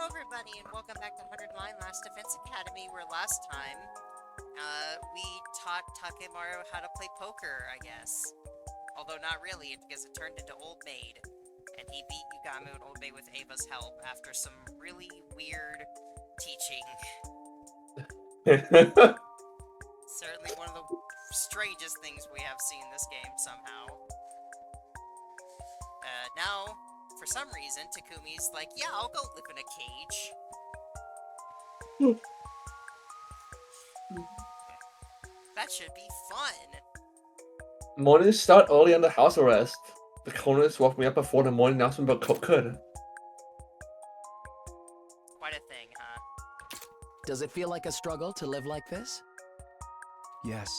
everybody, and welcome back to 100 Line Last Defense Academy, where last time, we taught Takemaru how to play poker, I guess. Although not really, because it turned into Old Maid. And he beat Yugami and Old Maid with Ava's help after some really weird teaching. Certainly one of the strangest things we have seen in this game, somehow. Now, for some reason, Takumi's like, yeah, I'll go live in a cage. That should be fun. Mornings start early under house arrest. The colonists woke me up before the morning announcement could. Quite a thing, huh? Does it feel like a struggle to live like this? Yes.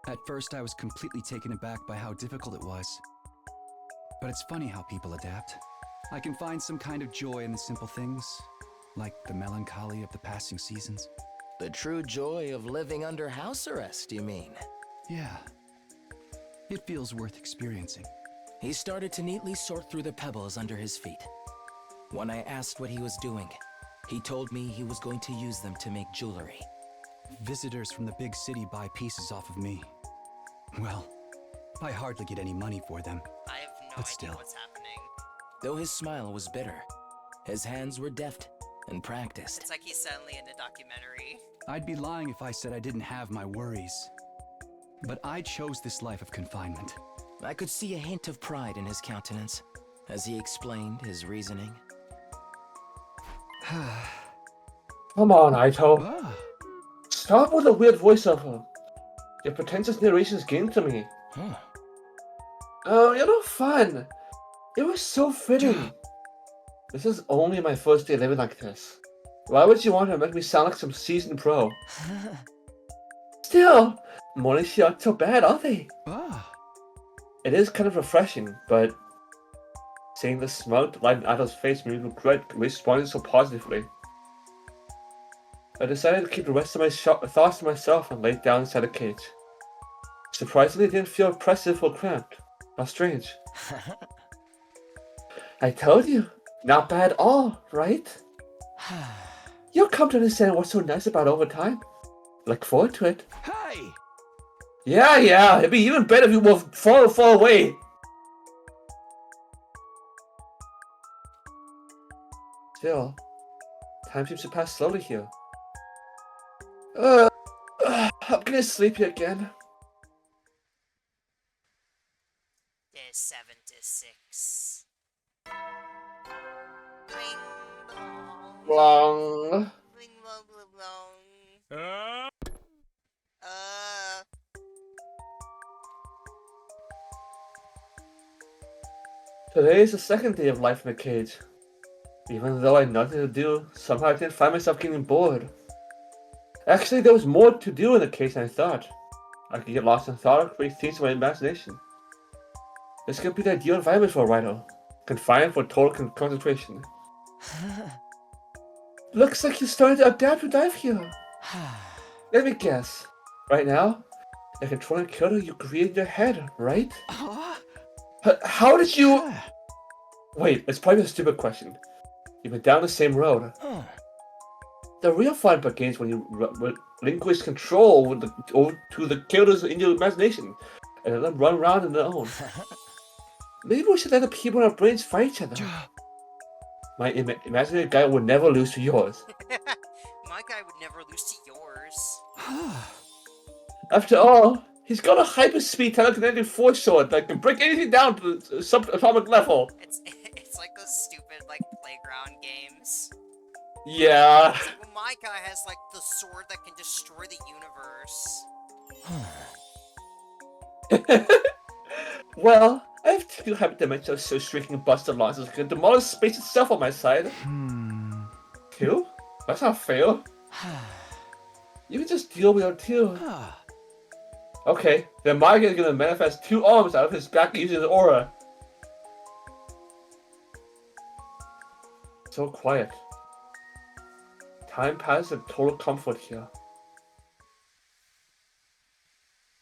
At first, I was completely taken aback by how difficult it was. But it's funny how people adapt. I can find some kind of joy in the simple things, like the melancholy of the passing seasons. The true joy of living under house arrest, you mean? Yeah. It feels worth experiencing. He started to neatly sort through the pebbles under his feet. When I asked what he was doing, he told me he was going to use them to make jewelry. Visitors from the big city buy pieces off of me. Well, I hardly get any money for them. I have no idea what's happening. Though his smile was bitter, his hands were deft and practiced. It's like he's suddenly in a documentary. I'd be lying if I said I didn't have my worries. But I chose this life of confinement. I could see a hint of pride in his countenance as he explained his reasoning. Come on, Aito. Ah. Stop with the weird voiceover. Your pretentious narration is getting to me. Huh. Oh, you're no fun. It was so fitting. This is only my first day living like this. Why would you want to make me sound like some seasoned pro? Still, mornings here aren't so bad, are they? Ah. It is kind of refreshing, but seeing the smug light in Aito's face made me regret responding so positively. I decided to keep the rest of my thoughts to myself and laid down inside the cage. Surprisingly, it didn't feel oppressive or cramped. How strange. I told you, not bad at all, right? You'll come to understand what's so nice about overtime. Look forward to it. Hey! Yeah, it'd be even better if you were far away. Still, time seems to pass slowly here. I'm gonna sleep here again. Day 7 to 6. Bling blong. Long. Bling blong bling blong. Today is the second day of life in a cage. Even though I had nothing to do, somehow I didn't find myself getting bored. Actually, there was more to do in the cage than I thought. I could get lost in thought or create things in my imagination. This could be the ideal environment for a writer, confined for total concentration. Looks like you're starting to adapt to life here. Let me guess. Right now, the controlling killer you created in your head, right? How did you... Wait, it's probably a stupid question. You've been down the same road. The real fun begins when you relinquish control over to the killers in your imagination and let them run around on their own. Maybe we should let the people in our brains fight each other. My imaginary guy would never lose to yours. My guy would never lose to yours. After all, he's got a hyperspeed telekinetic force sword that can break anything down to the subatomic level. It's like those stupid playground games. Yeah. It's like, well, my guy has the sword that can destroy the universe. Well, I have two hyperdimensional shrieking buster launchers that can demolish space itself on my side. Two? That's not fair. You can just deal with it too. Okay, then my guy's gonna manifest two arms out of his back using his aura. So quiet. Time passes in total comfort here.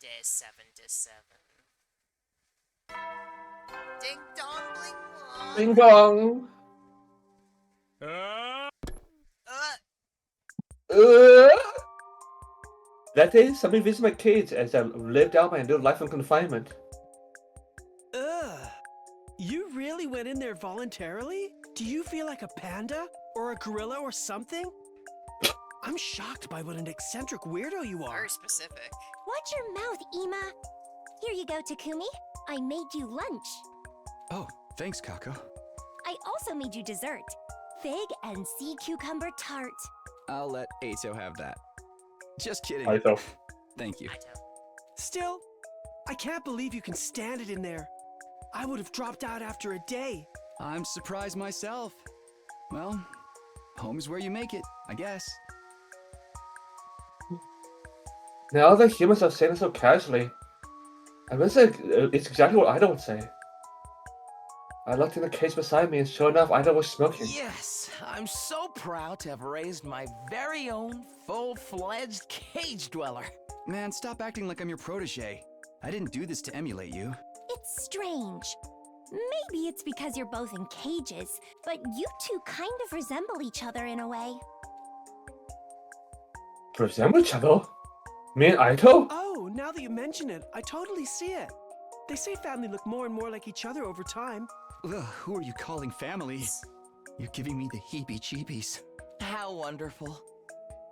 Day 7 to 7. Ding dong bling blong. Bing bong. That day, somebody visited my cage as I lived out my new life in confinement. Ugh. You really went in there voluntarily? Do you feel like a panda? Or a gorilla or something? I'm shocked by what an eccentric weirdo you are. Very specific. Watch your mouth, Ima. Here you go, Takumi. I made you lunch. Oh, thanks, Kako. I also made you dessert. Fig and sea cucumber tart. I'll let Ato have that. Just kidding. Aito. Thank you. I don't. Still, I can't believe you can stand it in there. I would have dropped out after a day. I'm surprised myself. Well, home is where you make it, I guess. Now that humans are saying it so casually, I guess it's exactly what Ida would say. I looked in the cage beside me and sure enough, Ida was smoking. Yes, I'm so proud to have raised my very own full-fledged cage dweller. Man, stop acting like I'm your protege. I didn't do this to emulate you. It's strange. Maybe it's because you're both in cages, but you two kind of resemble each other in a way. Resemble each other? Me and Aito? Oh, now that you mention it, I totally see it. They say family look more and more like each other over time. Ugh, who are you calling family? You're giving me the heebie-jeebies. How wonderful.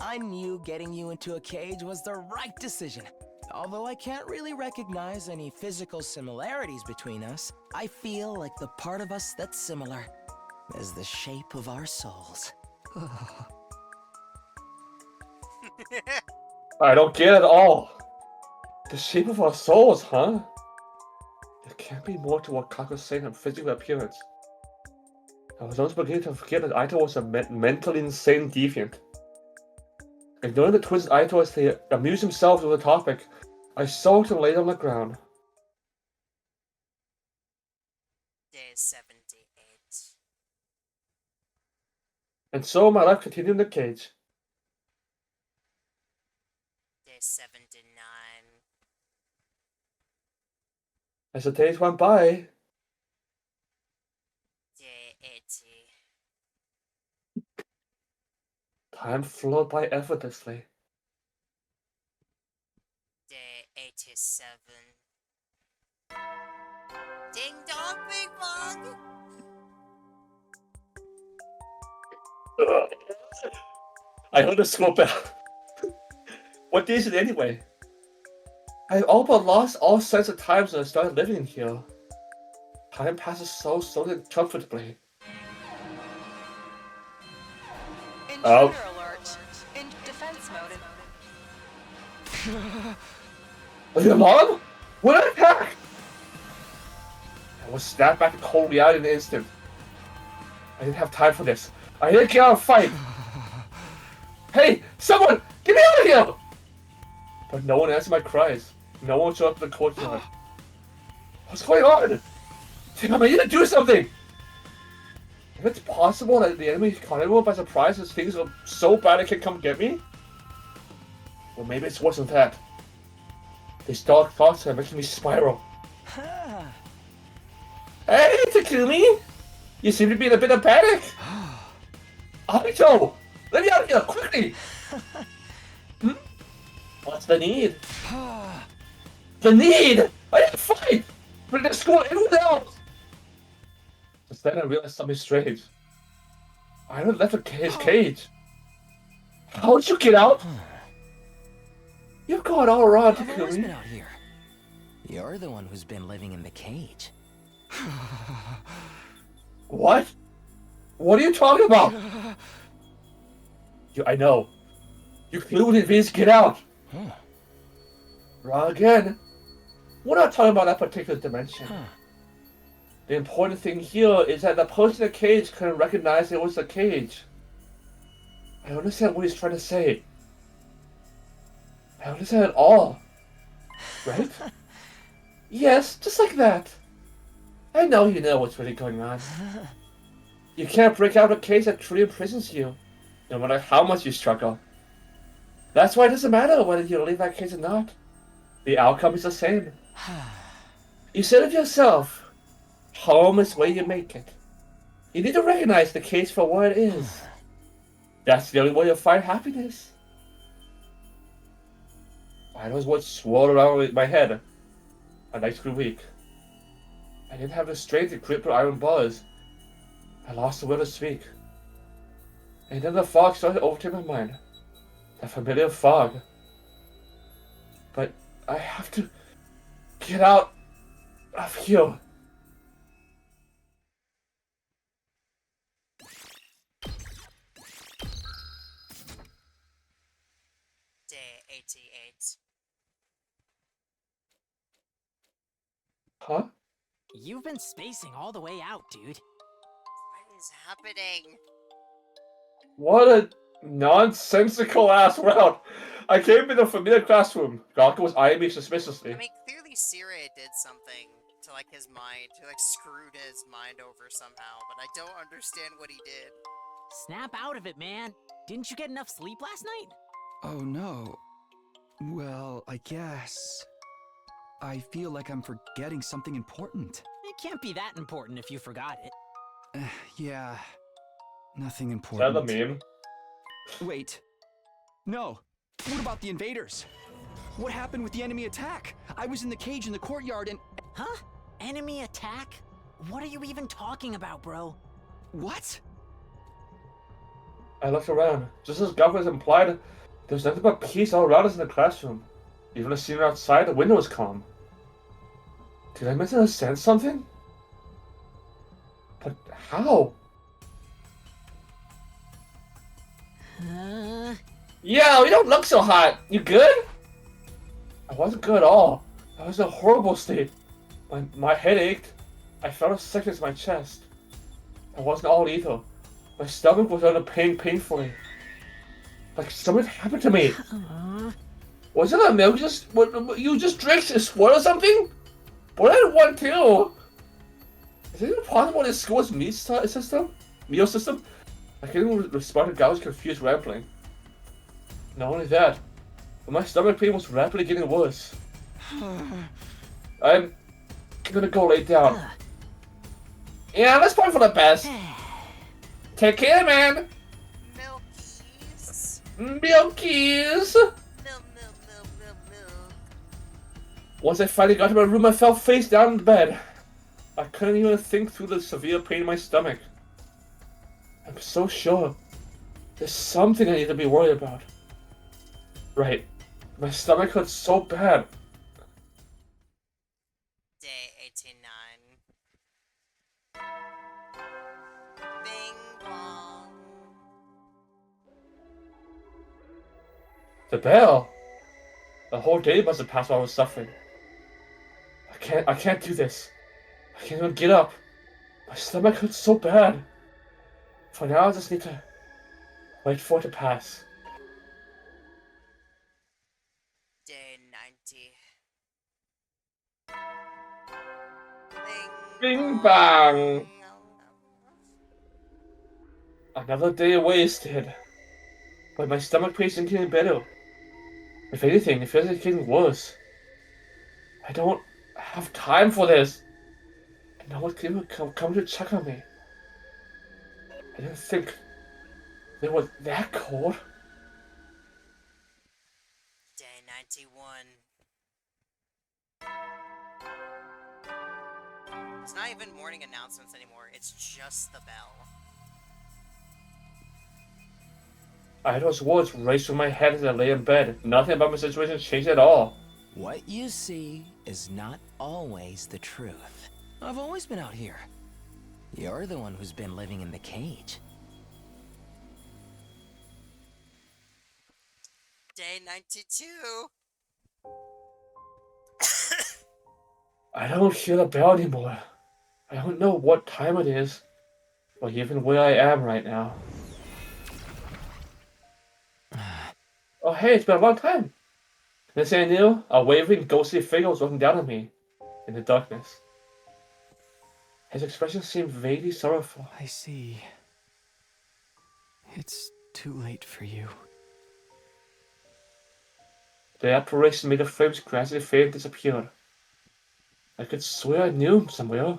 I knew getting you into a cage was the right decision. Although I can't really recognize any physical similarities between us, I feel like the part of us that's similar is the shape of our souls. I don't get it at all. The shape of our souls, huh? There can't be more to what Kako's saying than physical appearance. I was almost beginning to forget that Aito was a mentally insane deviant. Ignoring the twins and Aito as they amuse themselves with the topic, I sulked and laid on the ground. Day 78. And so my life continued in the cage. Day 79. As the days went by, Day 80. time flowed by effortlessly. Day 87. Ding dong, big bug! I heard a school bell. What day is it anyway? I all but lost all sense of time since I started living in here. Time passes so slowly and comfortably. Intruder alert. In defense mode. The alarm? What an attack! I was snapped back to cold reality in an instant. I didn't have time for this. I didn't get out and fight. Hey, someone! Get me out of here! But no one answered my cries. No one showed up in the courtyard. What's going on? Damn, I need to do something! If it's possible that the enemy caught everyone by surprise as things are so bad it can come get me? Well, maybe it's worse than that. These dark thoughts are making me spiral. Hey, Takumi! You seem to be in a bit of panic! Aito! Let me out of here, quickly! What's the need? The need! I didn't fight! But there's school anyone else! Just then I realized something strange. I hadn't left his cage. How did you get out? You've gone all around, I've always Takumi. been out here. You're the one who's been living in the cage. What? What are you talking about? I know. You clearly didn't get out. Huh. Wrong again. We're not talking about that particular dimension. Huh. The important thing here is that the person in the cage couldn't recognize it was a cage. I understand what he's trying to say. I understand it all. Right? Yes, just like that. I know you know what's really going on. You can't break out of a cage that truly imprisons you, no matter how much you struggle. That's why it doesn't matter whether you leave that cage or not. The outcome is the same. You said it yourself. Home is where you make it. You need to recognize the cage for what it is. That's the only way to find happiness. I was what swirled around my head a nice good week. I didn't have the strength to grip the iron bars. I lost the will to speak. And then the fog started overtaking my mind. The familiar fog. But I have to get out of here. Day 88. Huh? You've been spacing all the way out, dude. What is happening? What a nonsensical ass route. I came in a familiar classroom. Gaka was eyeing me suspiciously. I mean, clearly Siré did something to, like, his mind, to, like, screwed his mind over somehow, but I don't understand what he did. Snap out of it, man. Didn't you get enough sleep last night? Oh no. Well, I guess. I feel like I'm forgetting something important. It can't be that important if you forgot it. Yeah. Nothing Is that important. the meme? Wait. No. What about the invaders? What happened with the enemy attack? I was in the cage in the courtyard and... Huh? Enemy attack? What are you even talking about, bro? What? I looked around. Just as Gaka implied, there's nothing but peace all around us in the classroom. Even the scene outside the window was calm. Did I miss a sense something? But how? Yo, you don't look so hot. You good? I wasn't good at all. I was in a horrible state. My head ached. I felt a sickness in my chest. I wasn't all either. My stomach was under pain painfully. Like something happened to me. Was it a milk you just drank to spoil or something? But I had one too. Is it even possible this school's meal system? I can't even respond to Gao's confused rambling. Not only that, but my stomach pain was rapidly getting worse. I'm gonna go lay down. Yeah, that's probably for the best. Take care, man. Milkies. Milkies. Milk. Once I finally got to my room, I fell face down in bed. I couldn't even think through the severe pain in my stomach. I'm so sure there's something I need to be worried about. Right. My stomach hurts so bad. Day 89. Bing bong. The bell. The whole day must have passed while I was suffering. I can't do this. I can't even get up. My stomach hurts so bad. For now, I just need to wait for it to pass. Day 90. Bing bang! Another day wasted. But my stomach pain isn't getting better. If anything, it feels like it's getting worse. I don't have time for this. And no one's even come to check on me. I didn't think they were that cold. Day 91. It's not even morning announcements anymore, it's just the bell. I had those words raced through my head as I lay in bed. Nothing about my situation changed at all. What you see is not always the truth. I've always been out here. You're the one who's been living in the cage. Day 92. I don't hear the bell anymore. I don't know what time it is, or even where I am right now. Oh hey, it's been a long time. Next thing I knew, a wavering, ghostly figure was looking down at me in the darkness. His expression seemed vaguely sorrowful. I see. It's too late for you. The apparition made the flames gradually fade and disappeared. I could swear I knew him somewhere,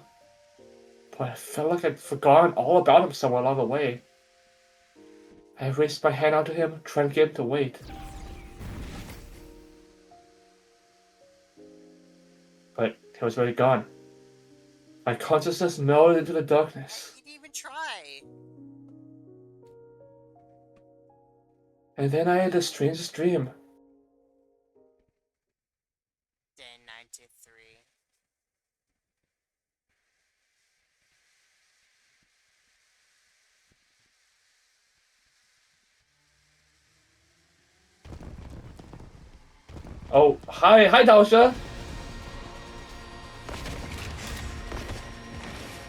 but I felt like I'd forgotten all about him somewhere along the way. I raised my hand out to him, trying to get him to wait. But he was already gone. My consciousness melted into the darkness. You didn't even try. And then I had the strangest dream. Day 93. Oh, hi, Daosha.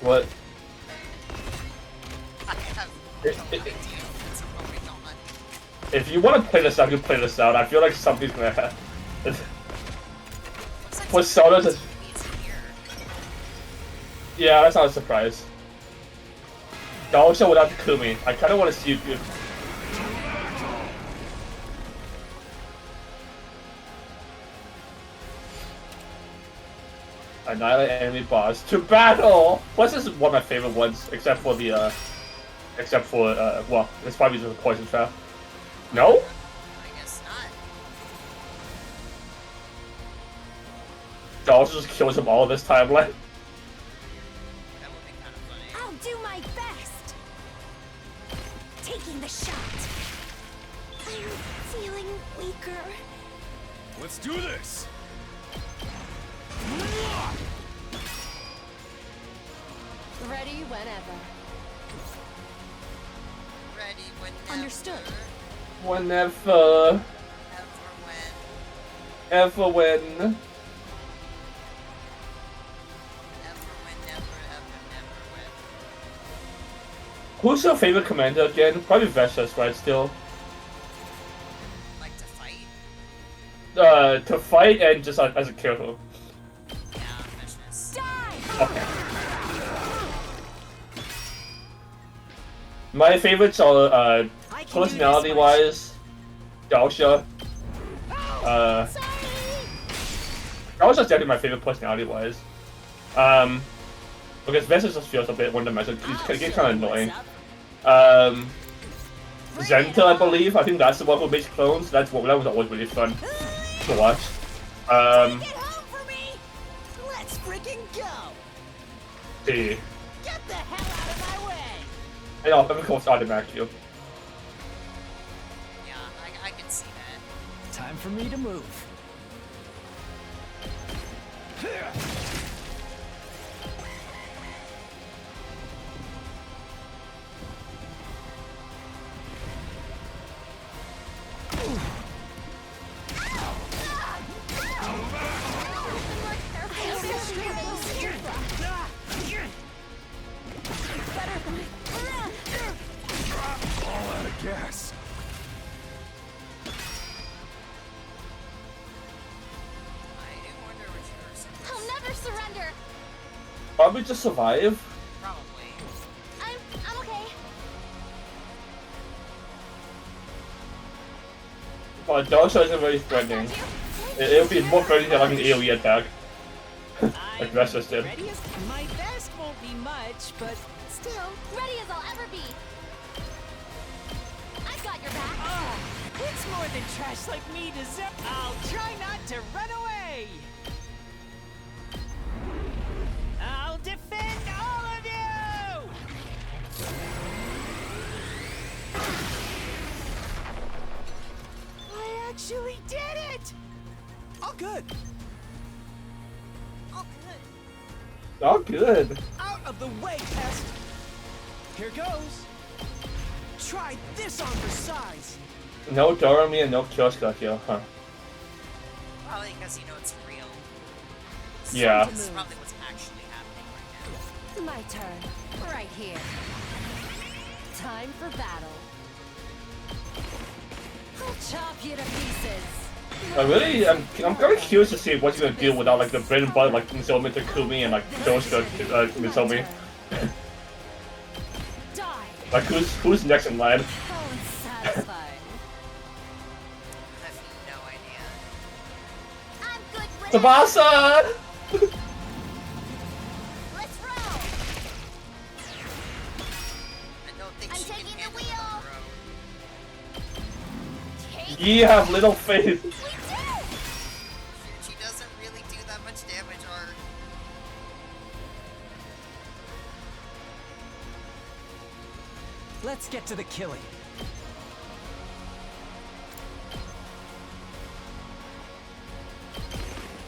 What? I have no idea what's going on. If you want to play this out, you play this out. I feel like something's gonna happen. Persona's He's here. Yeah, that's not a surprise. Daosha without Takumi. I kind of want to see if you. Annihilate enemy boss to battle. Plus, this is one of my favorite ones, except for well, it's probably just a poison trap. No? I guess not. Daosha just kills him all this time. Like, That would be kind of funny. I'll do my best. Taking the shot. I'm feeling weaker. Let's do this! Ready whenever. Ready whenever. Understood. whenever, Ever when. ever when. Ever when, never, ever, never when. Who's your favorite commander again? Probably Vessels, right? Still. Like to fight? To fight and just as a character. Yeah, Vicious. Okay. My favorites are personality-wise, Daosha. Daosha's definitely my favorite personality-wise. Because Vessels just feels a bit one-dimensional. He gets kind of annoying. Zenta, I believe. I think that's the one who makes clones. That was always really fun to watch. Get home for me! Let's freaking go! See. Get the hell out of my way! I know, of course, automatic you. Yeah, I can see that. Time for me to move. All out of gas. I do wonder what you're saying. I'll never surrender. Probably just survive. Probably. I'm okay. But Daosha isn't very threatening. It would be more threatening than like an AoE attack. Like Vessels did. Ready as my best won't be much, but still. Ready as I'll ever be. I've got your back. Oh, it's more than trash like me deserve. I'll try not to run away. I'll defend all of you. I actually did it. All good. Oh, good. Oh, good. Out of the way, pest. Here goes. Try this on for size. No Dorami and no Kyosuke here, huh? Probably because you know it's real. Yeah. This is probably what's actually happening right now. My turn. Right here. Time for battle. I'll chop you to pieces. I'm kind of curious to see what you're gonna do without like the bread and butter like Mizomi, Takumi, and like Kyosuke, Mizomi. Die. Like who's next in line? How unsatisfying. I have no idea. I'm good with Tsubasa! Let's roll. I don't think I'm she can taking the handle it wheel. on her own. You have little faith. She doesn't really do that much damage, or... Let's get to the killing.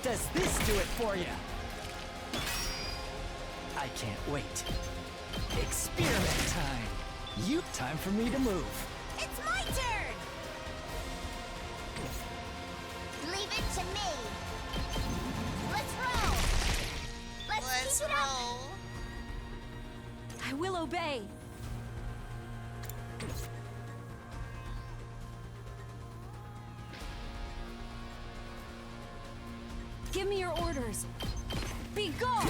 Does this do it for you? I can't wait. Experiment time. Time for me to move. It's my turn! Leave it to me. Let's roll. Let's keep it up. roll. I will obey. Give me your orders. Be gone!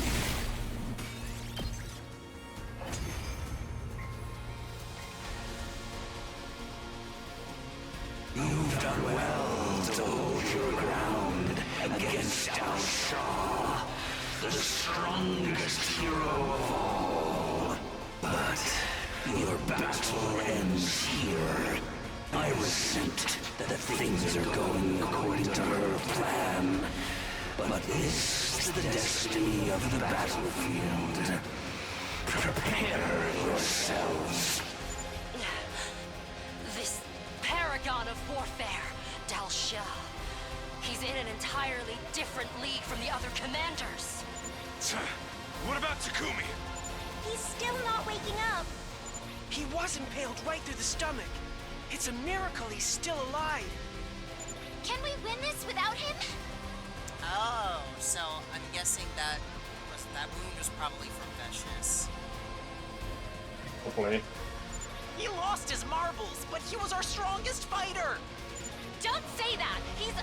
You've done well to hold your ground against Al Shah, the strongest hero of all. But your battle ends here. I resent that things are going according to her plan. But this is the destiny of the battlefield. Prepare yourselves. This paragon of warfare, Dal Shah. He's in an entirely different league from the other commanders. What about Takumi? He's still not waking up. He was impaled right through the stomach. It's a miracle he's still alive. Can we win this without him? Oh, so I'm guessing that wound was probably from Vicious. Hopefully. He lost his marbles, but he was our strongest fighter. Don't say that! He's...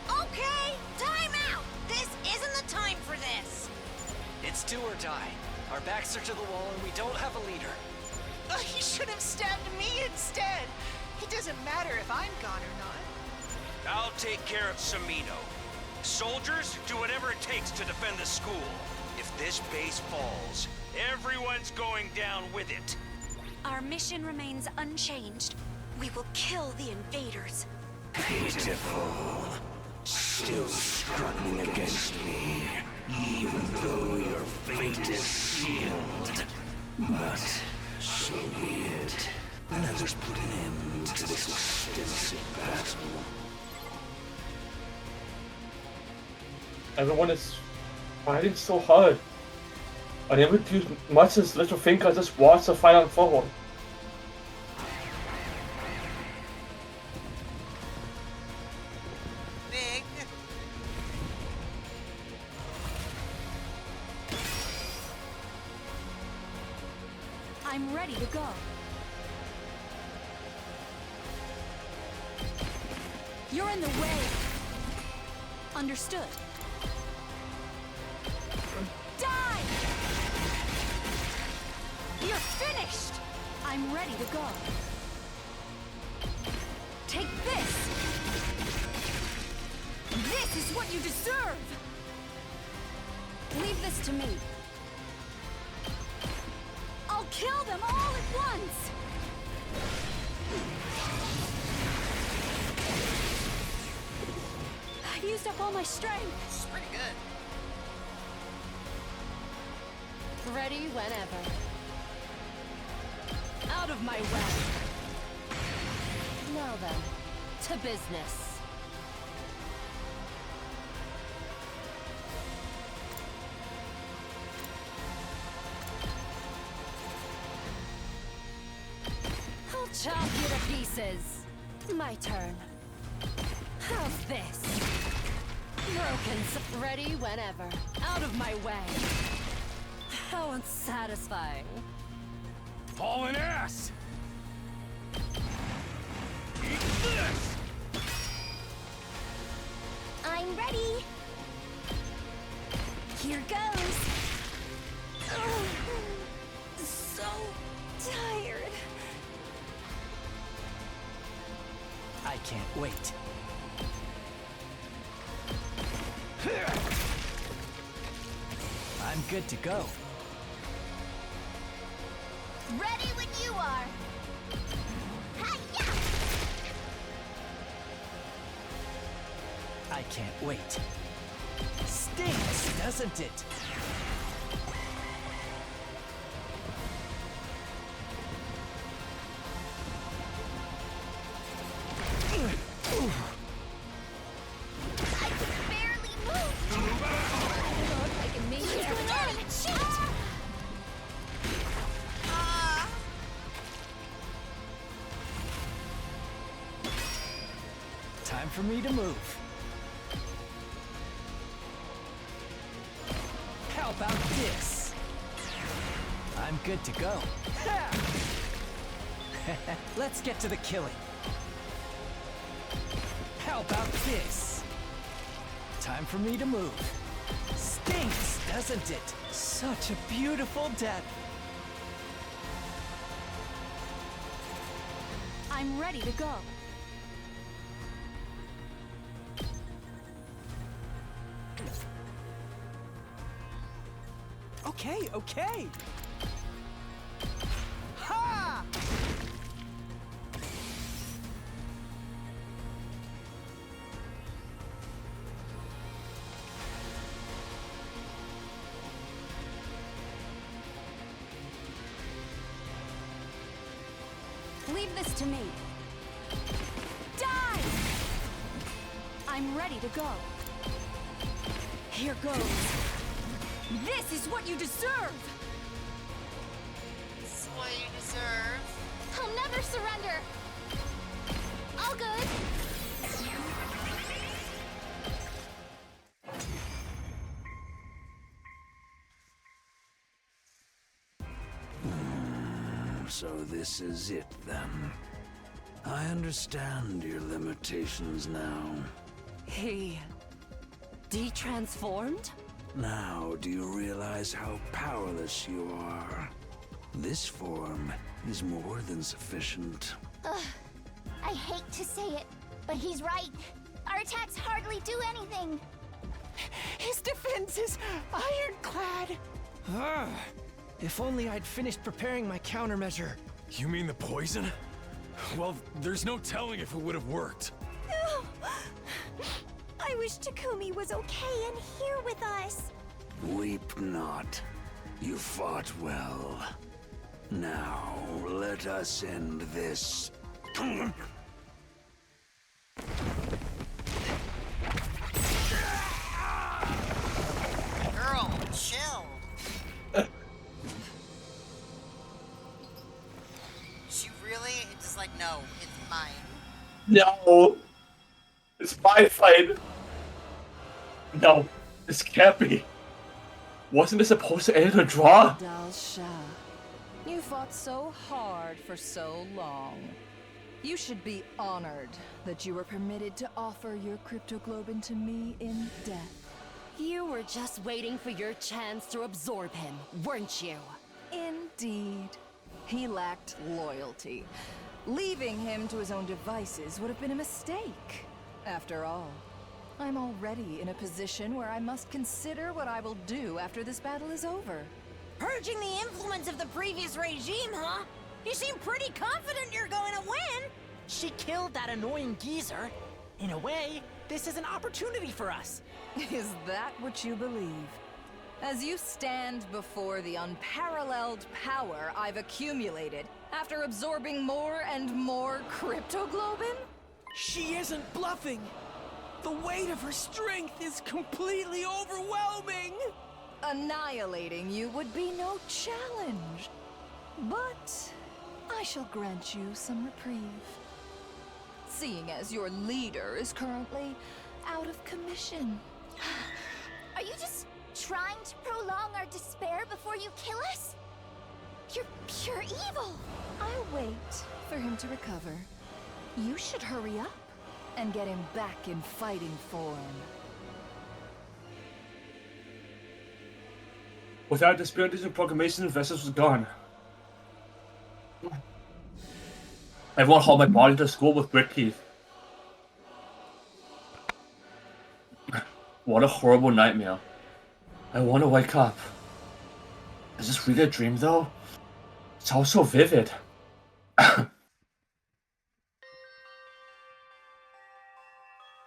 Okay, time out. This isn't the time for this. It's do or die. Our backs are to the wall and we don't have a leader. He should have stabbed me instead. It doesn't matter if I'm gone or not. I'll take care of Samino. Soldiers, do whatever it takes to defend the school. If this base falls, everyone's going down with it. Our mission remains unchanged. We will kill the invaders. Pitiful. Still struggling against me, even though your fate is sealed. But so be it. Let us put an end to this extensive battle. Everyone is fighting so hard. I didn't do much as little finger, I just watched the fight unfold. Big. I'm ready to go. You're in the way. Understood. Die! You're finished! I'm ready to go. Take this! This is what you deserve! Leave this to me. I'll kill them all at once! I've used up all my strength. This is pretty good. Ready whenever. Out of my way. Now then, to business. I'll chop you to pieces. My turn. How's this? Ready whenever. Out of my way. How unsatisfying. Hauling ass! Eat this! I'm ready. Here goes. Oh, so tired. I can't wait. I'm good to go. Ready when you are. Hi-ya! I can't wait. Stinks, doesn't it? I can barely move. I can maybe shoot. Time for me to move. How about this? I'm good to go. Let's get to the killing. How about this? Time for me to move. Stinks, doesn't it? Such a beautiful death. I'm ready to go. Okay, okay. Ha! Leave this to me. Die! I'm ready to go. Here goes. This is what you deserve! This is what you deserve. I'll never surrender! All good! So this is it then. I understand your limitations now. He... de-transformed? Now, do you realize how powerless you are? This form is more than sufficient. I hate to say it, but he's right. Our attacks hardly do anything. His defense is ironclad. If only I'd finished preparing my countermeasure. You mean the poison? Well, there's no telling if it would have worked. I wish Takumi was okay and here with us. Weep not. You fought well. Now, let us end this. Girl, chill. She really just like, no, it's mine. No! It's my fight! No, this can't be. Wasn't it supposed to end in a draw? Dalsha, you fought so hard for so long. You should be honored that you were permitted to offer your cryptoglobin to me in death. You were just waiting for your chance to absorb him, weren't you? Indeed. He lacked loyalty. Leaving him to his own devices would have been a mistake. After all, I'm already in a position where I must consider what I will do after this battle is over. Purging the influence of the previous regime, huh? You seem pretty confident you're going to win! She killed that annoying geezer. In a way, this is an opportunity for us. Is that what you believe? As you stand before the unparalleled power I've accumulated after absorbing more and more cryptoglobin? She isn't bluffing. The weight of her strength is completely overwhelming. Annihilating you would be no challenge. But I shall grant you some reprieve. Seeing as your leader is currently out of commission. Are you just trying to prolong our despair before you kill us? You're pure evil! I'll wait for him to recover. You should hurry up and get him back in fighting form. Without the spirit and proclamation, Vestas was gone. Everyone hauled my body to school with brick teeth. What a horrible nightmare. I want to wake up. Is this really a dream, though? It's all so vivid.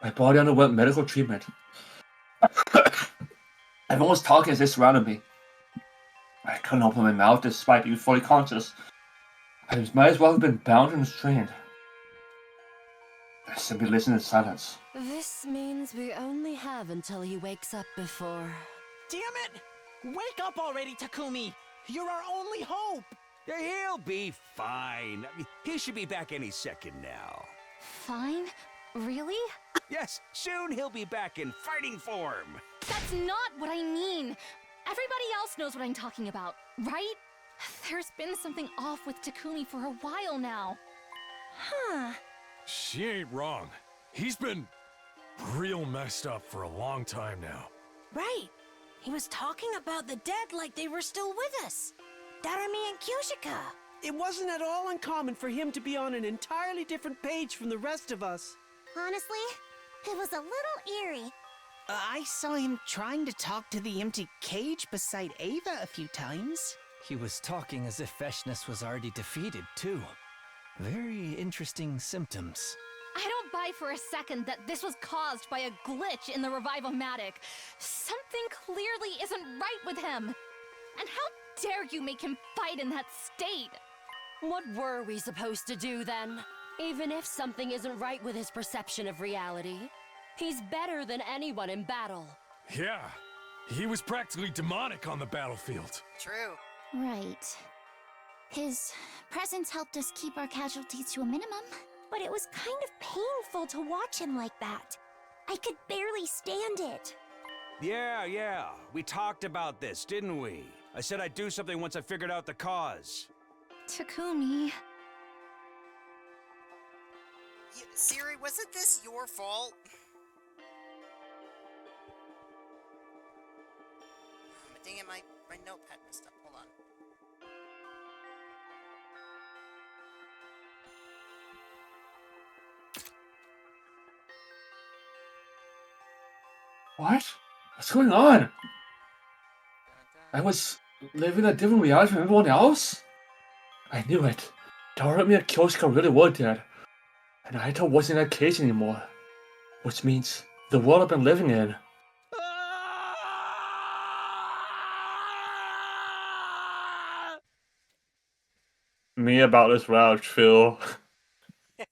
I My body underwent medical treatment. Everyone was talking as they surrounded me. I couldn't open my mouth despite being fully conscious. I might as well have been bound and restrained. I simply listened in silence. This means we only have until he wakes up before. Damn it! Wake up already, Takumi! You're our only hope! He'll be fine. I mean, he should be back any second now. Fine? Really? Yes, soon he'll be back in fighting form. That's not what I mean. Everybody else knows what I'm talking about, right? There's been something off with Takumi for a while now. Huh. She ain't wrong. He's been real messed up for a long time now. Right. He was talking about the dead like they were still with us. Darami and Kyoshika. It wasn't at all uncommon for him to be on an entirely different page from the rest of us. Honestly, it was a little eerie. I saw him trying to talk to the empty cage beside Ava a few times. He was talking as if Feshness was already defeated, too. Very interesting symptoms. I don't buy for a second that this was caused by a glitch in the Revive-O-Matic. Something clearly isn't right with him. And how dare you make him fight in that state? What were we supposed to do then? Even if something isn't right with his perception of reality, he's better than anyone in battle. Yeah, he was practically demonic on the battlefield. True. Right. His presence helped us keep our casualties to a minimum, but it was kind of painful to watch him like that. I could barely stand it. Yeah. We talked about this, didn't we? I said I'd do something once I figured out the cause. Takumi. Siri, wasn't this your fault? Dang it, my notepad messed up. Hold on. What? What's going on? I was living a different reality from everyone else? I knew it. Darami and Kyoshika really were dead. And Aito wasn't in that cage anymore. Which means the world I've been living in. Me about this route, Phil. Day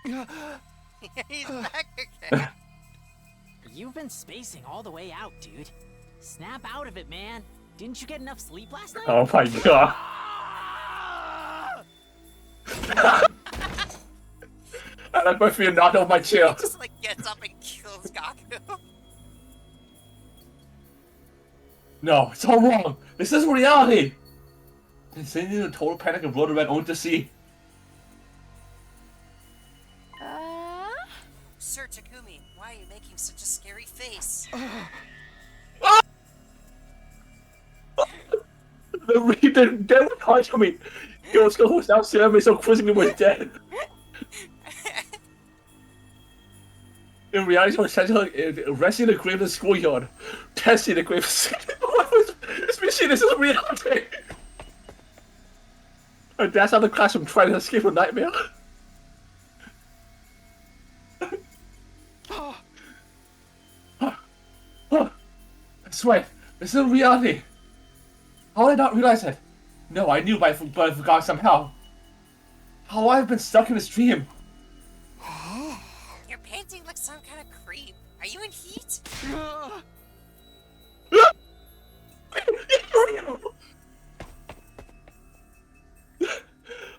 99. He's back again. You've been spacing all the way out, dude. Snap out of it, man. Didn't you get enough sleep last night? Oh my god. I like my feet knocked off my chair. Just like gets up and kills Gaku. No, it's all wrong. This isn't reality. And sitting in a total panic and rode around only to see. Sir Takumi, why are you making such a scary face? The devil touched me. Kyoshika was now staring at me so quizzically was dead. In reality, I was resting in the grave in the schoolyard. Testing the grave. This machine, this is reality. My dad's out of the classroom trying to escape a nightmare. I swear, this is reality. How did I not realize it? No, I knew, but I forgot somehow. How I've been stuck in this dream. You're painting like some kind of creep. Are you in heat?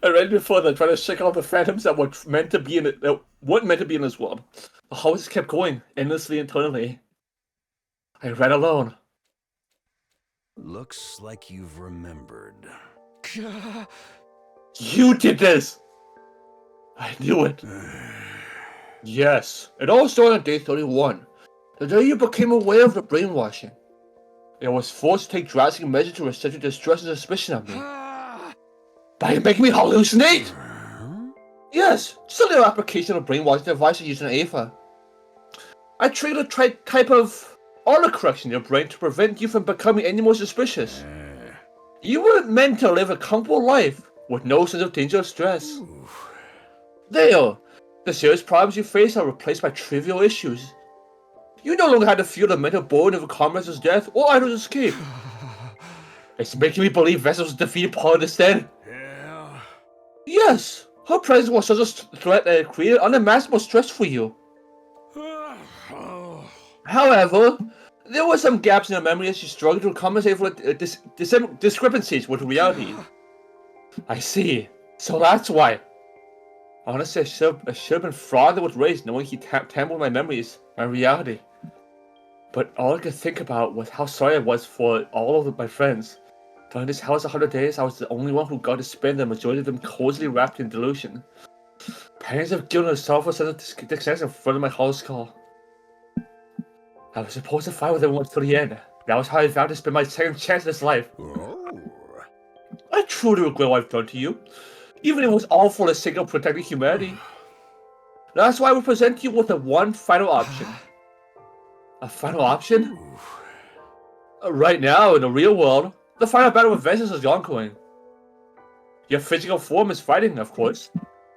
I read before that trying to check out the phantoms that weren't meant to be in it, that weren't meant to be in this world. The houses kept going endlessly internally. I read alone. Looks like you've remembered. You did this! I knew it. Yes, it all started on day 31. The day you became aware of the brainwashing. I was forced to take drastic measures to restrict your distrust and suspicion of me. By making me hallucinate? Yes, just a little application of brainwashing device I used on Ava. I triggered a type of autocorrection in your brain to prevent you from becoming any more suspicious. You were meant to live a comfortable life with no sense of danger or stress. There, the serious problems you face are replaced by trivial issues. You no longer have to feel the mental burden of a comrade's death or Idol's escape. It's making me believe Vessel's defeated Paul instead. Yeah. Yes, her presence was such a threat that it created unimaginable stress for you. However, there were some gaps in her memory as she struggled to compensate for discrepancies with reality. I see. So that's why. Honestly, I should have been fraught with rage knowing he tampered with my memories, my reality. But all I could think about was how sorry I was for all of my friends. During this house 100 days, I was the only one who got to spend the majority of them cozily wrapped in delusion. Pangs of guilt and sorrowful sense of discontent in front of my hollow skull. I was supposed to fight with everyone till the end. That was how I vowed to spend my second chance in this life. I truly regret what I've done to you, even if it was all for the sake of protecting humanity. That's why we present you with one final option. A final option? Right now, in the real world, the final battle with Vengeance is ongoing. Your physical form is fighting, of course,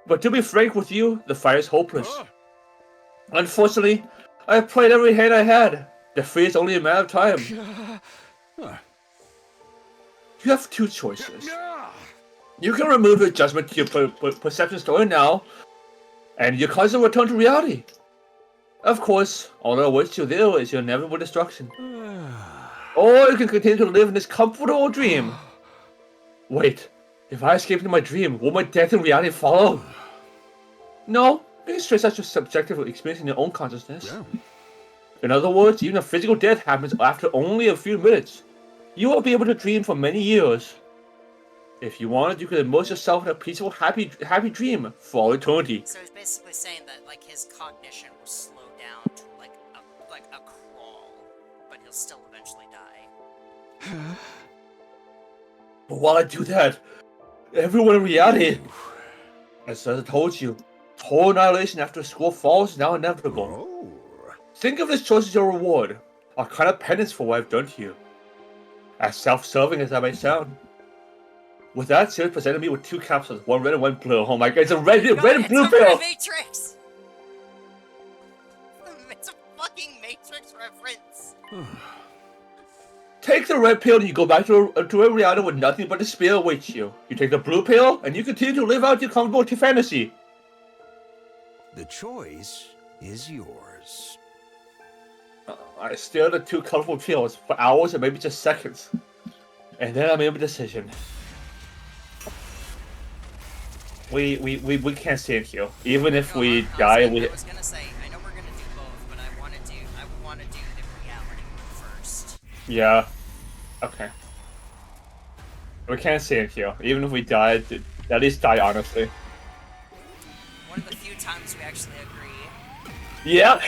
but to be frank with you, the fight is hopeless. Unfortunately, I have played every hand I had. Defeat is only a matter of time. You have two choices. You can remove your judgment to your perception story now, and your constant return to reality. Of course, all that awaits you there is your inevitable destruction. Or you can continue to live in this comfortable dream. Wait, if I escape into my dream, will my death in reality follow? No, being stressed out your subjective experience in your own consciousness. In other words, even a physical death happens after only a few minutes. You will be able to dream for many years. If you wanted, you could immerse yourself in a peaceful, happy dream for all eternity. So he's basically saying that like his cognition will slow down to like a crawl, but he'll still eventually die. But while I do that, everyone in reality, as I told you, total annihilation after school falls is now inevitable. Think of this choice as your reward, a kind of penance for what I've done to you. As self-serving as that may sound. With that, Sirius presented me with two capsules, one red and one blue. Oh my god, it's a red and blue pill! It's a Matrix! It's a fucking Matrix reference! Take the red pill and you go back to a reality where nothing but despair awaits you. You take the blue pill and you continue to live out your comfortable fantasy. The choice is yours. I stare at the two colorful pills for hours or maybe just seconds. And then I made a decision. We can't stay here. Even if we die, I was gonna say, I know we're gonna do both, but I want to do the reality first. Yeah. Okay. We can't stay here. Even if we die, at least die honestly. One of the few times we actually agree. Yeah.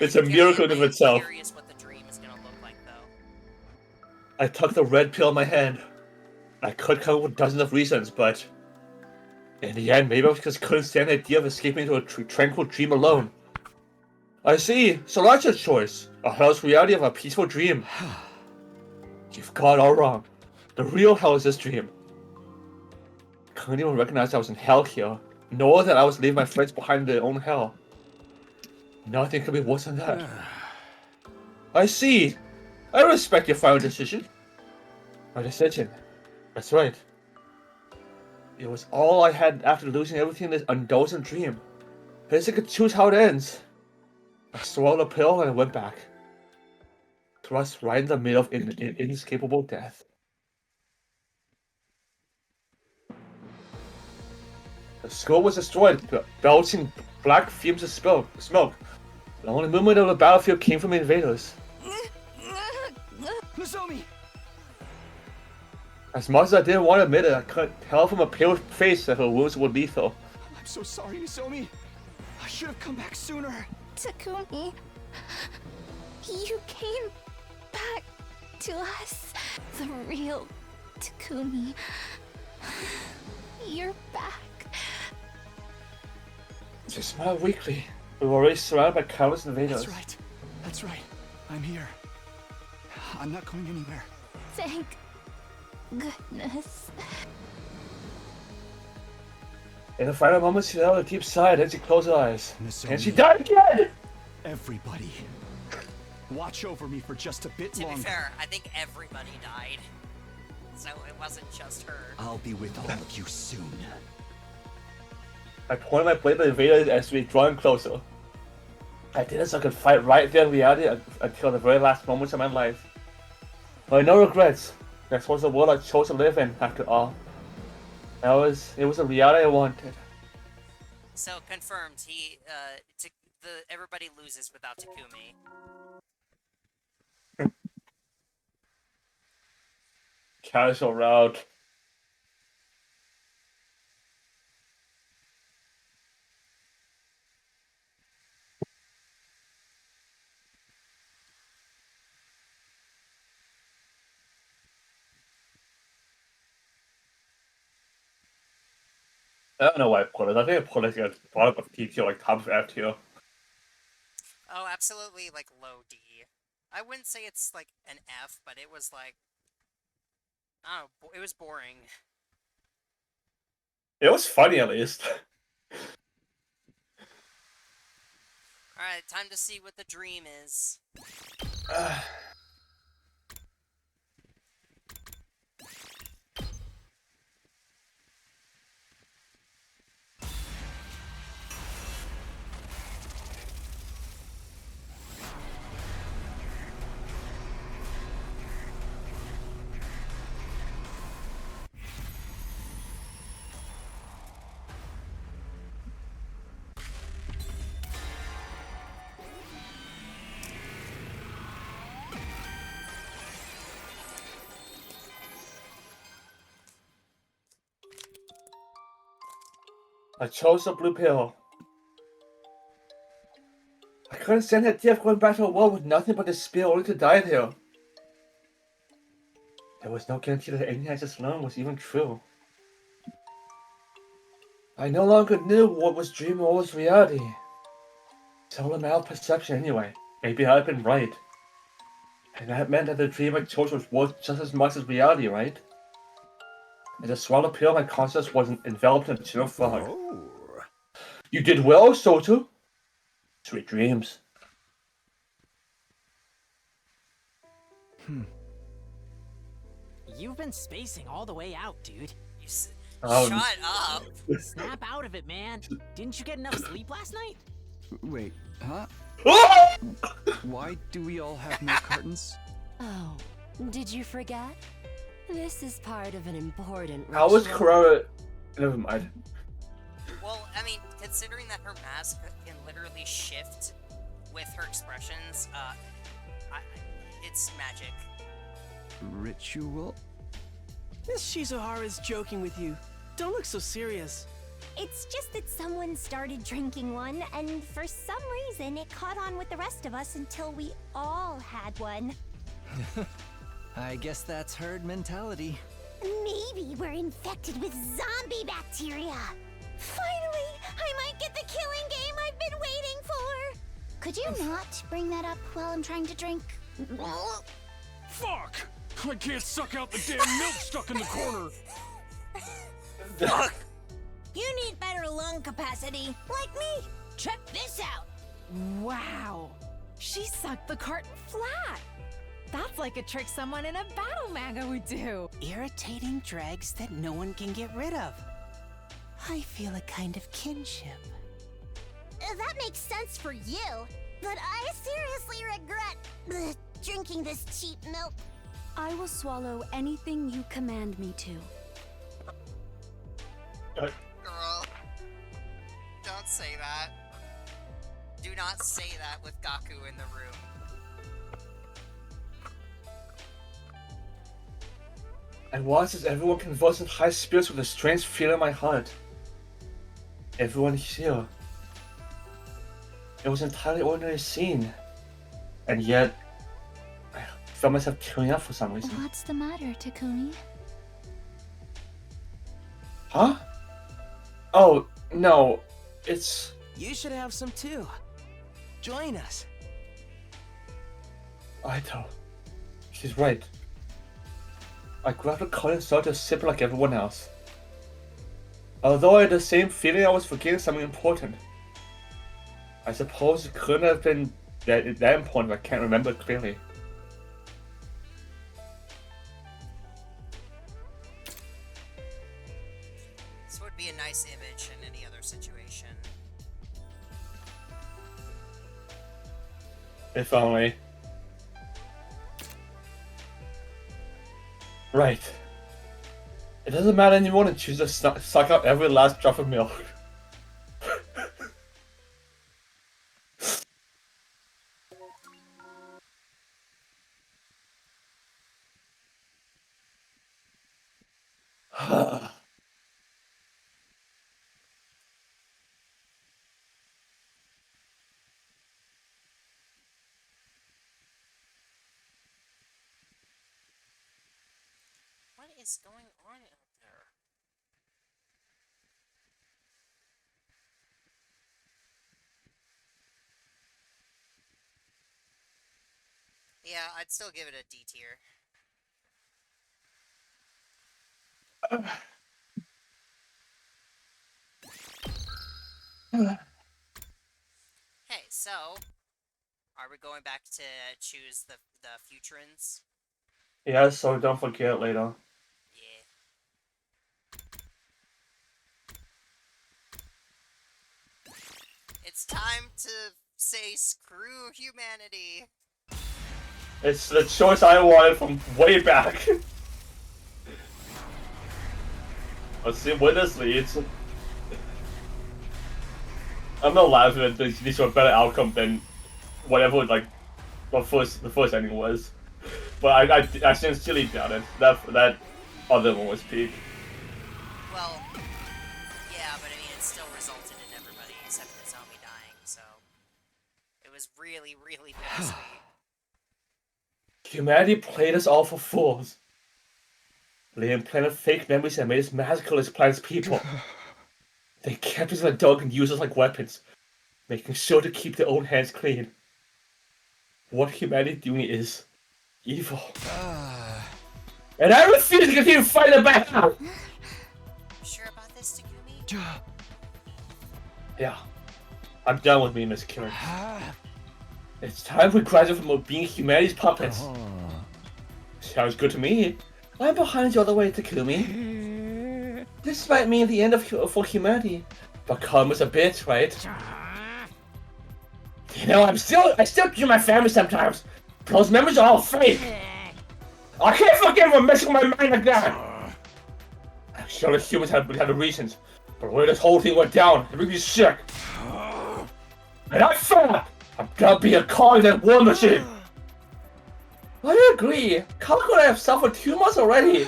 It's a miracle in itself. I'm curious what the dream is gonna look like, though. I took the red pill in my hand. I could come up with dozens of reasons, but in the end, maybe I just couldn't stand the idea of escaping into a tranquil dream alone. I see. So that's your choice. A hell's reality of a peaceful dream. You've got it all wrong. The real hell is this dream. I couldn't even recognize I was in hell here, nor that I was leaving my friends behind in their own hell. Nothing could be worse than that. I see. I respect your final decision. My decision. That's right. It was all I had after losing everything in this indulgent dream. I just could choose how it ends. I swallowed a pill and I went back. Thrust right in the middle of inescapable death. The school was destroyed, belching black fumes of smoke. The only movement of the battlefield came from the invaders. Nozomi! As much as I didn't want to admit it, I could tell from her pale face that her wounds were lethal. I'm so sorry, Nozomi. I should have come back sooner. Takumi, you came back to us. The real Takumi. You're back. She smiled weakly. We were already surrounded by countless invaders. That's right. I'm here. I'm not going anywhere. Thank goodness. In the final moments, she let out a deep sigh, then she closed her eyes. Miss And she Oni. died again! Everybody, watch over me for just a bit To longer. be fair, I think everybody died. So it wasn't just her. I'll be with all of you soon. I pointed my blade at the Vader as we drawn closer. I did it so I could fight right there in reality until the very last moments of my life. But no regrets. That was the world I chose to live in, after all. It was a reality I wanted. So confirmed, everybody loses without Takumi. Casual route. I don't know why I put it. I think I put it as product of T tier, like top of F tier. Oh, absolutely, like, low D. I wouldn't say it's, like, an F, but it was, like... I don't know, it was boring. It was funny, at least. Alright, time to see what the dream is. I chose the blue pill. I couldn't stand the idea of going back to a world with nothing but despair only to die there. There was no guarantee that anything I just learned was even true. I no longer knew what was dream or what was reality. It's all a matter of perception anyway. Maybe I had been right. And that meant that the dream I chose was worth just as much as reality, right? As I swallowed the pill, my consciousness was enveloped in a chill fog. Oh. You did well, Soto. Sweet dreams. You've been spacing all the way out, dude. Shut up! Snap out of it, man. Didn't you get enough sleep last night? Wait, huh? Why do we all have no curtains? Oh, did you forget? This is part of an important How was ritual. Kurara? Never mind. Well, I mean, considering that her mask can literally shift with her expressions, it's magic. Ritual? Miss Shizuhara's joking with you. Don't look so serious. It's just that someone started drinking one, and for some reason it caught on with the rest of us until we all had one. I guess that's herd mentality. Maybe we're infected with zombie bacteria. Finally, I might get the killing game I've been waiting for. Could you not bring that up while I'm trying to drink? Fuck! I can't suck out the damn milk stuck in the corner. You need better lung capacity, like me. Check this out. Wow. She sucked the carton flat. That's like a trick someone in a battle manga would do. Irritating dregs that no one can get rid of. I feel a kind of kinship. That makes sense for you, but I seriously regret drinking this cheap milk. I will swallow anything you command me to. Girl, don't say that. Do not say that with Gaku in the room. I watched as everyone convulsed in high spirits with a strange feeling in my heart. Everyone here. It was an entirely ordinary scene. And yet, I felt myself tearing up for some reason. What's the matter, Takumi? Huh? Oh, no. It's... You should have some too. Join us. Aito. She's right. I grabbed a coin and started to sip like everyone else. Although I had the same feeling I was forgetting something important. I suppose it couldn't have been that important if I can't remember it clearly. This would be a nice image in any other situation. If only. Right. It doesn't matter anymore to choose to suck out every last drop of milk. What is going on out there? Yeah, I'd still give it a D tier. Hey, so are we going back to choose the futurins? Yeah, so don't forget later. Yeah. It's time to say screw humanity. It's the choice I wanted from way back. Let's see where this leads. I'm not laughing at these are a better outcome than whatever the first ending was. But I sincerely doubt it. That other one was peak. Well, yeah, but I mean it still resulted in everybody except the zombie dying, so it was really, really bittersweet. Humanity played us all for fools. They implanted fake memories and made us massacre this planet's people. They kept us in the dark and used us like weapons, making sure to keep their own hands clean. What humanity doing is evil. And I refuse to continue fighting it back out! You sure about this, Takumi? Yeah. I'm done with being this killer. It's time we graduate from being humanity's puppets. Sounds good to me. I'm behind you all the way, Takumi. This might mean the end for humanity, but karma's a bitch, right? You know, I still dream my family sometimes. Those memories are all fake. I can't forgive for messing with my mind like that. I'm sure the humans have the reasons, but where this whole thing went down, it made me sick. And I thought I'm gonna be a cog in that war machine. I agree. Kako and I have suffered too much already.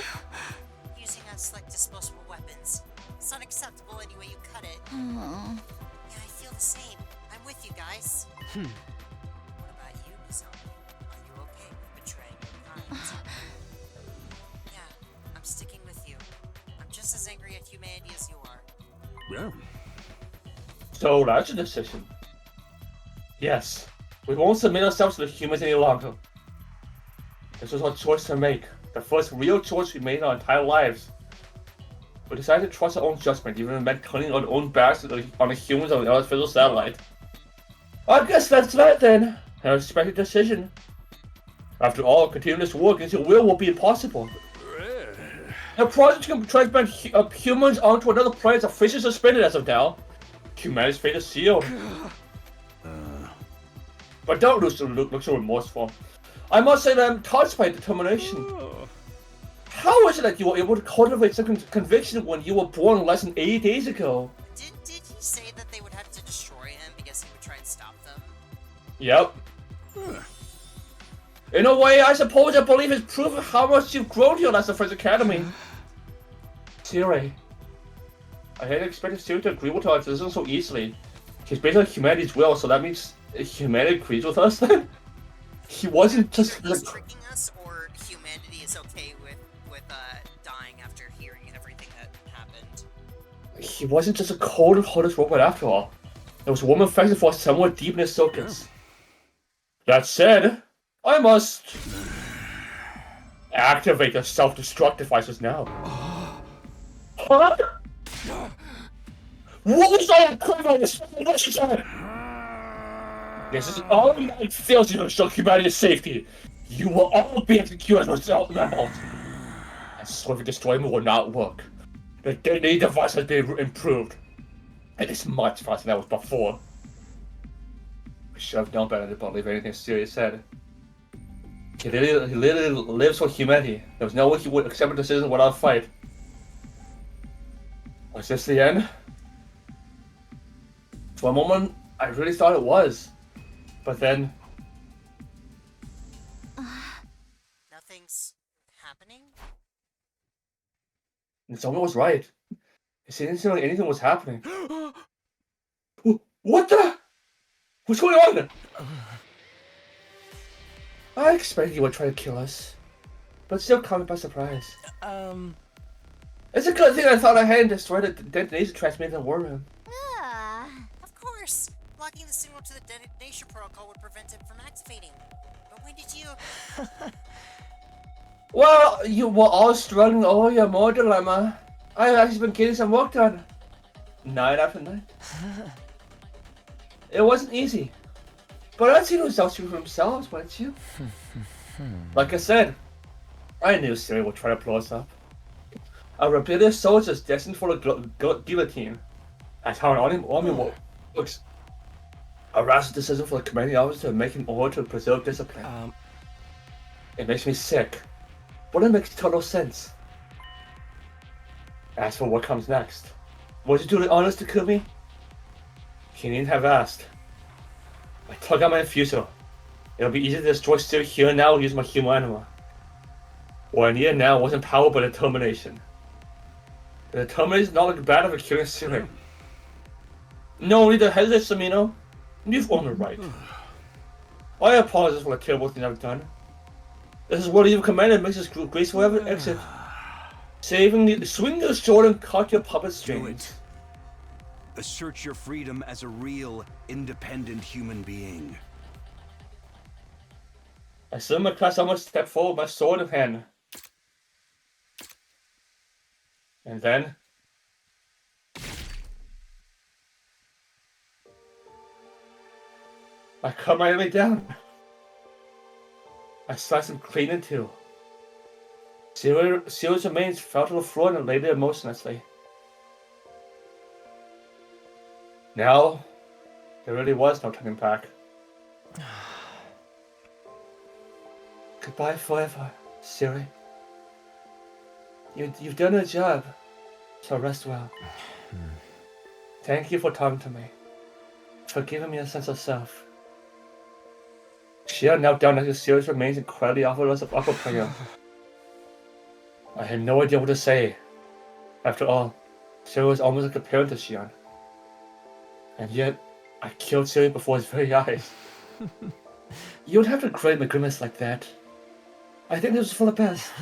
Using us like disposable weapons. It's unacceptable any way you cut it. Aww. Yeah, I feel the same. I'm with you guys. What about you, Mizomi? Are you okay with betraying your kind? Yeah, I'm sticking with you. I'm just as angry at humanity as you are. Yeah. So that's a decision. Yes, we won't submit ourselves to the humans any longer. This was our choice to make, the first real choice we made in our entire lives. We decided to trust our own judgment, even if it meant turning our own backs on the humans on the artificial satellite. I guess that's that then. An unexpected decision. After all, continuing this war against your will be impossible. The project to transplant humans onto another planet is officially suspended as of now. Humanity's fate is sealed. But don't look so remorseful. I must say that I'm touched by determination. How is it that you were able to cultivate some conviction when you were born less than 80 days ago? Did he say that they would have to destroy him because he would try and stop them? Yep. In a way, I suppose I believe it's proof of how much you've grown here as the First Academy. Siri. I hadn't expected Siri to agree with our decision so easily. She's based on humanity's will, so that means humanity agrees with us then? He wasn't just Either he's tricking us, or humanity is okay with dying after hearing everything that happened. He wasn't just a cold and heartless robot after all. There was a woman affected for somewhere deep in his circuits. That said, I must Activate the self-destruct devices now. Huh? What was all that crap on this relationship? This is all humanity fails you to ensure humanity's safety. You will all be executed as a result. And swift destroyment will not work. The detonating device has been improved. It is much faster than it was before. I should have known better to believe anything Sirius said. He literally lives for humanity. There was no way he would accept a decision without a fight. Was this the end? For a moment, I really thought it was. But then... Nothing's happening? And someone was right. It didn't seem like anything was happening. What the? What's going on? I expected he would try to kill us. But still caught me by surprise. It's a good thing I thought I hadn't destroyed the detonation transmitter in the war room. Of course! Blocking the signal to the detonation protocol would prevent it from activating. But when did you... Well, you were all struggling over your more dilemma. I've actually been getting some work done. Night after night. It wasn't easy. But I'd seen the results for themselves, wouldn't you? Like I said, I knew Siri would try to blow us up. A rebellious soldiers destined for the guillotine. That's how an army works. A rash decision for the commanding officer to make in order to preserve discipline. It makes me sick. But it makes total sense. As for what comes next, would you do the honors to kill me? He needn't have asked. I took out my infuser. It'll be easy to destroy Siri here and now using my human anima. What I needed now wasn't power but determination. The determination is not like bad of killing Siri. No need to hesitate, Samino. You've earned the right. I apologize for the terrible thing I've done. This is what your commander makes us graceful exit. Swing your sword and cut your puppet strings. Assert your freedom as a real, independent human being. I stood in my class, almost stepped forward, my sword in hand. And then... I cut my enemy down. I sliced him clean in two. Sirius remains fell to the floor and lay there motionlessly. Now, there really was no turning back. Goodbye forever, Siri. You've done your job, so rest well. Thank you for talking to me, for giving me a sense of self. She knelt down next to Sirius remains and quietly offered us a prayer. I had no idea what to say. After all, Siri was almost like a parent to Shion. And yet, I killed Siri before his very eyes. You don't have to create a grimace like that. I think this was for the best.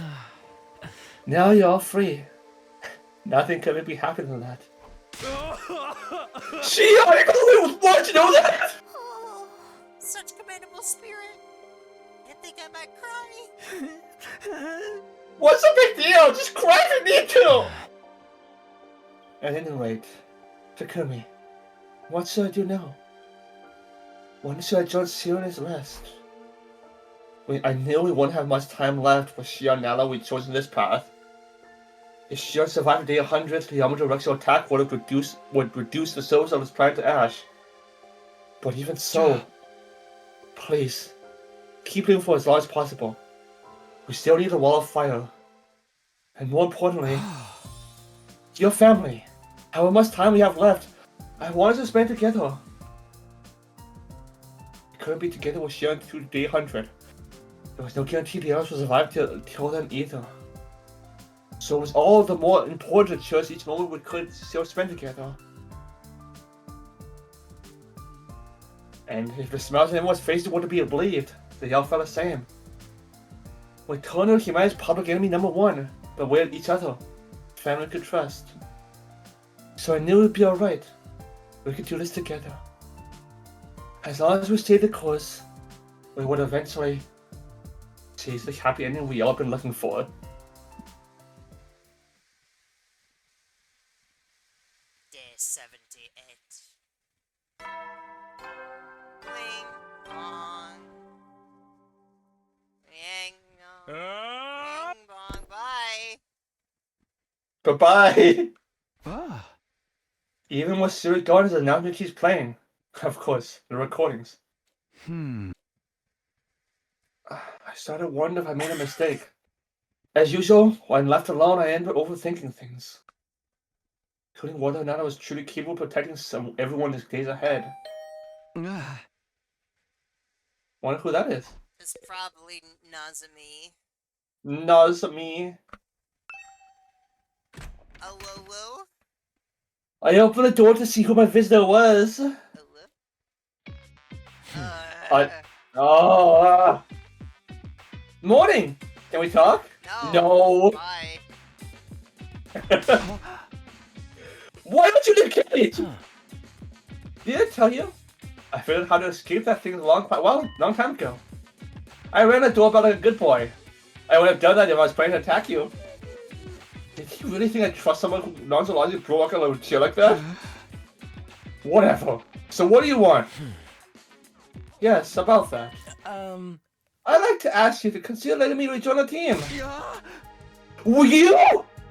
Now you're all free. Nothing could make me happier than that. Shion, I couldn't want to know that! Oh, such commendable spirit. You think I might cry? What's the big deal? Just cry if you need to! At any rate, Takumi, what should I do now? When should I join Sirius rest? I knew we wouldn't have much time left with Shion now that we'd chosen this path. If Shion survived day 100, the omnidirectional attack would reduce the surface of his planet to ash. But even so, please, keep him for as long as possible. We still need a wall of fire. And more importantly, your family. However much time we have left, I want us to spend together. We couldn't be together with Shion through day 100. There was no guarantee the others will survive till then either. So it was all the more important to cherish each moment we could still spend together. And if the smiles on anyone's faces were to be believed, they all felt the same. We turned on humanity's public enemy #1, but we had each other, family could trust. So I knew it would be alright. We could do this together. As long as we stayed the course, we would eventually Jeez, the happy ending we all been looking for. Day 78. Bling bong. Bing bong. Bing bong. Bye. Bye-bye! Ah. Even with Spirit Gardens announcement keeps playing. Of course, the recordings. I started wondering if I made a mistake. As usual, when left alone, I end up overthinking things. Including whether or not I was truly capable of protecting everyone in the days ahead. Wonder who that is. It's probably Nazami. Nazami. Oh, whoa, whoa. I opened the door to see who my visitor was. Morning! Can we talk? No. Bye. Why don't you leave Kate? Did I tell you? I figured out how to escape that thing long time ago. I ran the doorbell like a good boy. I would have done that if I was planning to attack you. Did you really think I trust someone who nonchalantly broke a little chair like that? Whatever. So what do you want? Yes, about that. I'd like to ask you to consider letting me rejoin the team. Will you?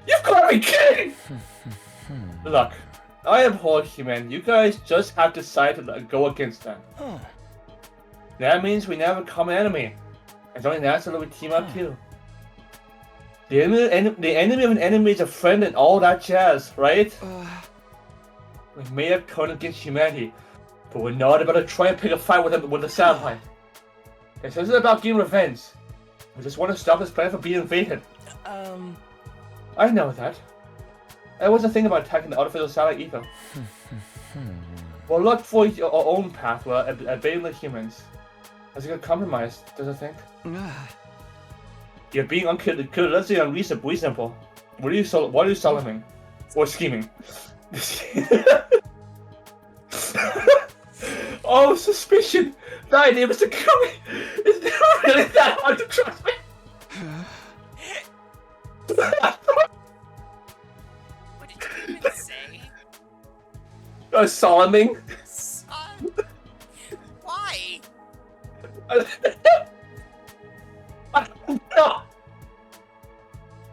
You've got to be kidding! Look, I abhor human. You guys just have decided to go against them. That means we never become an enemy. It's only natural that we team up too. The enemy of an enemy is a friend and all that jazz, right? We may have turned against humanity, but we're not about to try and pick a fight with them with a satellite. This isn't about getting revenge. We just want to stop this planet from being invaded. I know that. I wasn't thinking about attacking the artificial satellite either. We'll look for our own path while obeying the humans. That's a good compromise, does it think? You're being unreasonably unreasonable. What are you soloming? Or scheming? Oh, suspicion! The idea was to kill me! It's never really that hard to trust me! What did you even say? Soloming? Why? I don't know!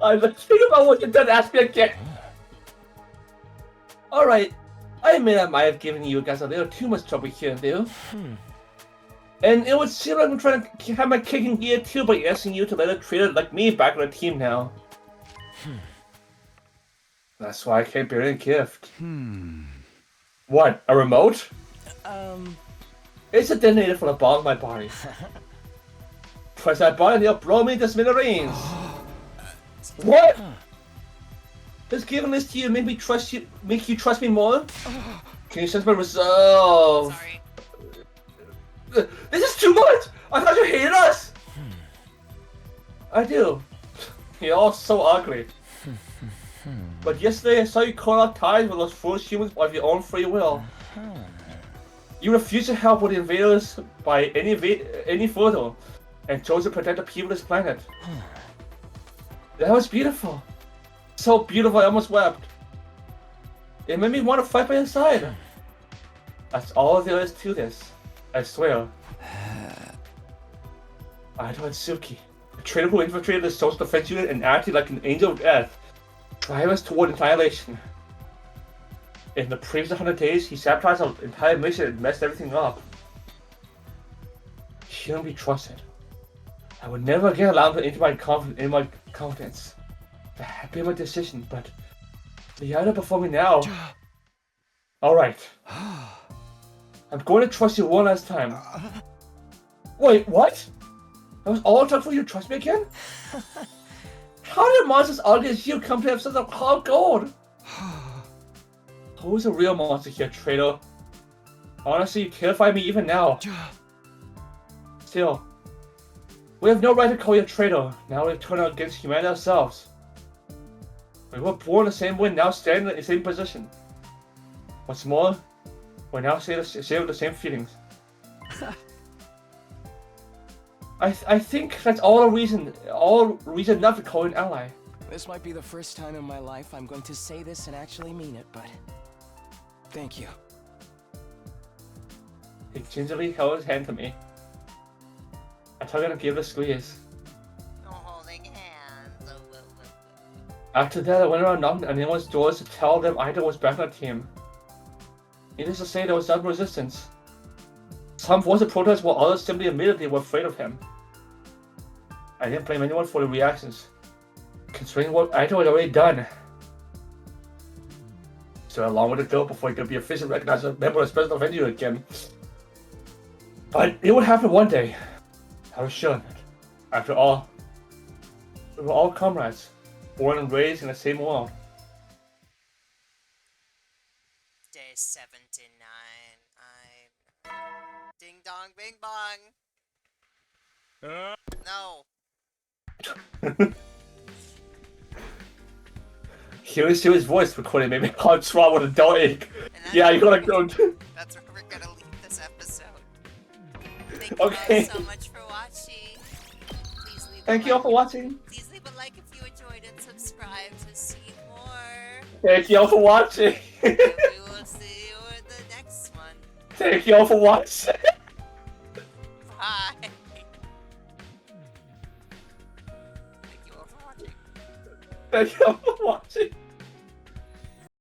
Let's think about what you've done. Ask me again. Alright, I admit I might have given you guys a little too much trouble here, though. And it would seem like I'm trying to have my cake and eat it too by asking you to let a traitor like me back on the team now. That's why I can't bear a gift. What, a remote? It's a detonator for the bottom of my body. Press that button and it'll blow me to smithereens. What? Does giving this to you make you trust me more? Can you sense my resolve? Sorry. This is too much! I thought you hated us! I do. You're all so ugly. But yesterday I saw you call out ties with those foolish humans of your own free will. You refused to help with the invaders by any further, and chose to protect the people of this planet. That was beautiful. So beautiful I almost wept. It made me want to fight by your side. That's all there is to this. I swear. Ito and Suki, a traitor who infiltrated the social defense unit and acted like an angel of death, drive us toward annihilation. In the previous 100 days, he sabotaged our entire mission and messed everything up. He shouldn't be trusted. I would never again allow him into my confidence. I have made my decision, but the idea before me now. Alright. I'm going to trust you one last time. Wait, what? That was all it took for you to trust me again? How did monsters ugly as you come to have such a hard gold? Who's a real monster here, traitor? Honestly, you terrify me even now. Still, we have no right to call you a traitor. Now we've turned against humanity ourselves. We were born the same way, now standing in the same position. What's more, we now share the same feelings. I think that's all reason enough to call an ally. This might be the first time in my life I'm going to say this and actually mean it, but thank you. He gingerly held his hand to me. I told him to give a squeeze. No holding hands. After that, I went around knocking on anyone's doors to tell them Ida was back on the team. Needless to say, there was some resistance. Some voiced protest while others simply admitted they were afraid of him. I didn't blame anyone for the reactions, considering what Ida had already done. Still a long way to go before he could be officially recognized as a member of the special venue again. But it would happen one day. I was sure of it. After all, we were all comrades, born and raised in the same world. Day 79. I'm... Ding dong bing bong! No! Hearing Siri's voice recording made my heart throb with a dull ache. Yeah, you gotta go. That's where we're gonna leave this episode. Thank Okay. you all so much for watching. Please leave Thank you all for watching. Please leave a like if you enjoyed and subscribe to see more. Thank you all for watching. And we will see you in the next one. Thank you all for watching. Bye. Thank you all for watching. Thank you all for watching.